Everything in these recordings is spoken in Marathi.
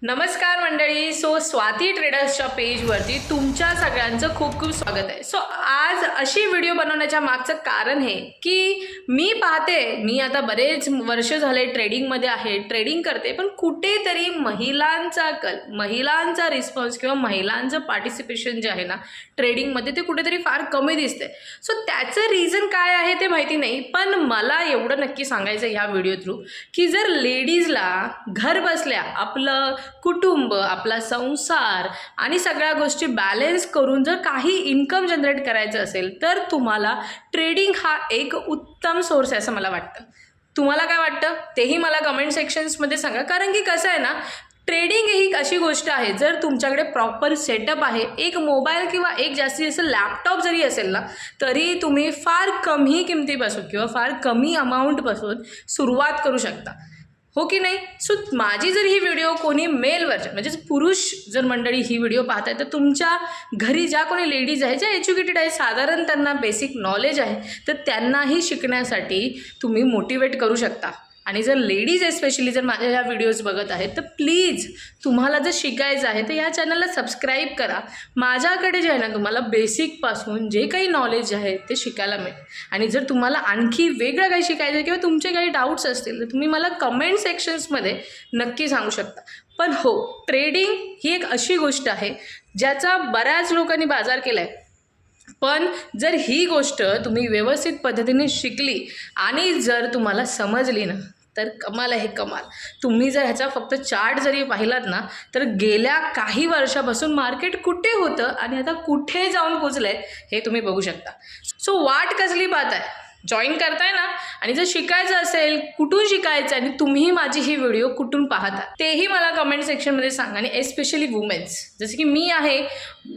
नमस्कार मंडळी. स्वाती ट्रेडर्सच्या पेजवरती तुमच्या सगळ्यांचं खूप खूप स्वागत आहे. आज अशी व्हिडिओ बनवण्याच्या मागचं कारण हे की मी आता बरेच वर्ष झाले ट्रेडिंगमध्ये आहे, ट्रेडिंग करते, पण कुठेतरी महिलांचा रिस्पॉन्स किंवा महिलांचं पार्टिसिपेशन जे आहे ना ट्रेडिंगमध्ये ते कुठेतरी फार कमी दिसते. त्याचं रिझन काय आहे ते माहिती नाही, पण मला एवढं नक्की सांगायचं ह्या व्हिडिओ थ्रू की जर लेडीजला घर बसल्या आपलं कुटुंब, आपला संसार आणि सगळ्या गोष्टी बॅलन्स करून जर काही इन्कम जनरेट करायचं असेल तर तुम्हाला ट्रेडिंग हा एक उत्तम सोर्स आहे असं मला वाटतं. तुम्हाला काय वाटतं तेही मला कमेंट सेक्शन्समध्ये सांगा. कारण की कसं आहे ना, ट्रेडिंग ही अशी गोष्ट आहे, जर तुमच्याकडे प्रॉपर सेटअप आहे, एक मोबाईल किंवा एक जास्तीत जास्त लॅपटॉप जरी असेल ना, तरी तुम्ही फार कमी किमतीपासून किंवा फार कमी अमाऊंटपासून सुरुवात करू शकता, हो की नाही. माझी जर ही व्हिडिओ कोणी मेल व्हर्जन म्हणजेच पुरुष जर मंडळी ही व्हिडिओ पाहत आहे तर तुमच्या घरी ज्या कोणी लेडीज आहे, ज्या एज्युकेटेड आहे, साधारण त्यांना बेसिक नॉलेज आहे, तर त्यांनाही शिकण्यासाठी तुम्ही मोटिवेट करू शकता. आणि जर लेडीज एस्पेशली जर माझ्या ह्या व्हिडिओज बघत आहेत तर प्लीज तुम्हाला जर शिकायचं आहे तर ह्या चॅनलला सबस्क्राईब करा. माझ्याकडे जे आहे ना तुम्हाला बेसिकपासून जे काही नॉलेज आहे ते शिकायला मिळेल. आणि जर तुम्हाला आणखी वेगळं काही शिकायचं किंवा तुमचे काही डाऊट्स असतील तर तुम्ही मला कमेंट सेक्शन्समध्ये नक्की सांगू शकता. पण हो, ट्रेडिंग ही एक अशी गोष्ट आहे ज्याचा बऱ्याच लोकांनी बाजार केला आहे, पण जर ही गोष्ट तुम्ही व्यवस्थित पद्धतीने शिकली आणि जर तुम्हाला समजली ना तर कमाल आहे कमाल. तुम्ही जर ह्याचा फक्त चार्ट जरी पाहिलात ना तर गेल्या काही वर्षापासून मार्केट कुठे होतं आणि आता कुठे जाऊन पोचलं आहे हे तुम्ही बघू शकता. वाट कसली पाहताय, जॉईन करताय ना. आणि जर शिकायचं असेल कुठून शिकायचं आणि तुम्ही माझी ही व्हिडिओ कुठून पाहता तेही मला कमेंट सेक्शनमध्ये सांगा. आणि एस्पेशली वुमेन्स, जसं की मी आहे,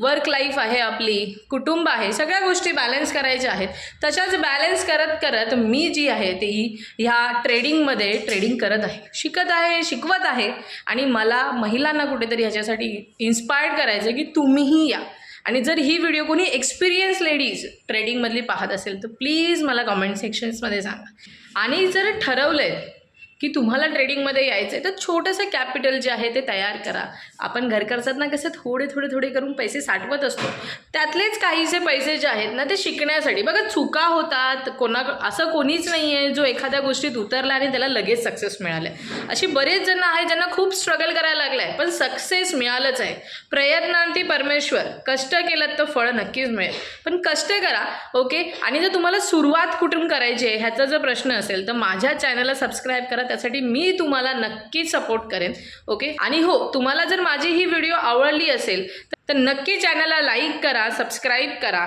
वर्क लाईफ आहे, आपली कुटुंब आहे, सगळ्या गोष्टी बॅलन्स करायच्या आहेत. तशाच बॅलन्स करत करत मी जी आहे ती ह्या ट्रेडिंगमध्ये ट्रेडिंग करत आहे, शिकत आहे, शिकवत आहे. आणि मला महिलांना कुठेतरी ह्याच्यासाठी इन्स्पायर्ड करायचं की तुम्हीही या. आणि जर ही व्हिडिओ कोणी एक्सपिरियन्स लेडीज ट्रेडिंगमधली पाहत असेल तर प्लीज मला कमेंट सेक्शन्समध्ये सांगा. आणि जर ठरवलं आहे की तुम्हाला ट्रेडिंगमध्ये यायचं आहे तर छोटंसं कॅपिटल जे आहे ते तयार करा. आपण घर खर्चात कसं थोडे करून पैसे साठवत असतो, त्यातलेच काहीसे पैसे जे आहेत ना ते शिकण्यासाठी. बघा, चुका होतात, असं कोणीच नाही आहे जो एखाद्या गोष्टीत उतरला आणि त्याला लगेच सक्सेस मिळालं. अशी बरेच जण आहेत ज्यांना खूप स्ट्रगल करायला लागलं आहे पण सक्सेस मिळालंच आहे. प्रयत्नांती परमेश्वर, कष्ट केलं तर फळ नक्कीच मिळेल, पण कष्ट करा. ओके. आणि जर तुम्हाला सुरुवात कुठून करायची आहे ह्याचा जर प्रश्न असेल तर माझ्या चॅनलला सबस्क्राईब करा, त्यासाठी मी तुम्हाला नक्कीच सपोर्ट करेन. ओके. आणि हो, तुम्हाला जर माझी ही व्हिडिओ आवडली असेल तर नक्की चॅनलला लाईक करा, सबस्क्राईब करा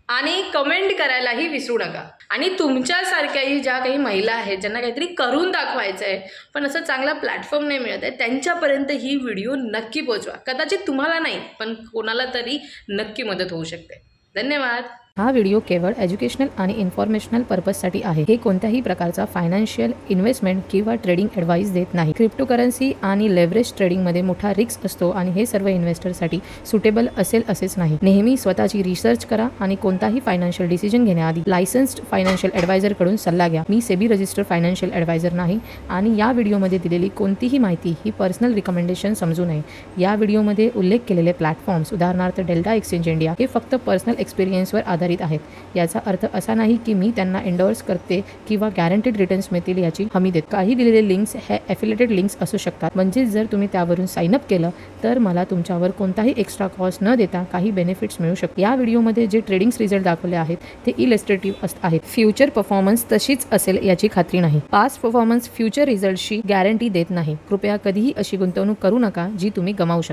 आणि कमेंट करायलाही विसरू नका. आणि तुमच्यासारख्याही ज्या काही महिला आहेत ज्यांना काहीतरी करून दाखवायचं आहे पण असं चांगला प्लॅटफॉर्म नाही मिळत आहे, त्यांच्यापर्यंत ही व्हिडिओ नक्की पोहोचवा. कदाचित तुम्हाला नाही पण कोणाला तरी नक्की मदत होऊ शकते. धन्यवाद. हा व्हिडिओ केवळ एज्युकेशनल आणि इन्फॉर्मेशनल पर्पजसाठी आहे. हे कोणत्याही प्रकारचा फायनान्शियल इन्व्हेस्टमेंट किंवा ट्रेडिंग ॲडवाइस देत नाही. क्रिप्टोकरन्सी आणि लेव्हरेज ट्रेडिंगमध्ये मोठा रिस्क असतो आणि हे सर्व इन्व्हेस्टरसाठी सुटेबल असेल असेच नाही. नेहमी स्वतःची रिसर्च करा आणि कोणताही फायनान्शियल डिसिजन घेण्याआधी लायसन्स्ड फायनान्शियल ॲडवायझरकडून सल्ला घ्या. मी सेबी रजिस्टर्ड फायनान्शियल ॲडवायझर नाही आणि या व्हिडिओमध्ये दिलेली कोणतीही माहिती ही पर्सनल रिकमेंडेशन समजू नये. या व्हिडिओमध्ये उल्लेख केलेले प्लॅटफॉर्म्स, उदाहरणार्थ डेल्टा एक्सचेंज इंडिया, हे फक्त पर्सनल एक्सपिरियन्सवर आधारित आहेत. याचा अर्थ असा नाही की मी त्यांना एंडोर्स करते किंवा गॅरंटीड रिटर्न्स मिळतील याची हमी देते. काही दिलेले लिंक्स हे एफिलिएटेड लिंक्स असू शकतात, म्हणजे जर तुम्ही त्यावरून साइन अप केलं तर मला तुमच्यावर कोणताही एक्स्ट्रा कॉस्ट न देता काही बेनिफिट्स मिळू शकतात. या व्हिडिओमध्ये जे ट्रेडिंग रिझल्ट दाखवले आहेत ते इलस्ट्रेटिव्ह आहेत. फ्युचर परफॉर्मन्स तशीच असेल याची खात्री नाही. पास्ट परफॉर्मन्स फ्युचर रिझल्टशी गॅरंटी देत नाही. कृपया कधीही अशी गुंतवणूक करू नका जी तुम्ही गमावू शकता.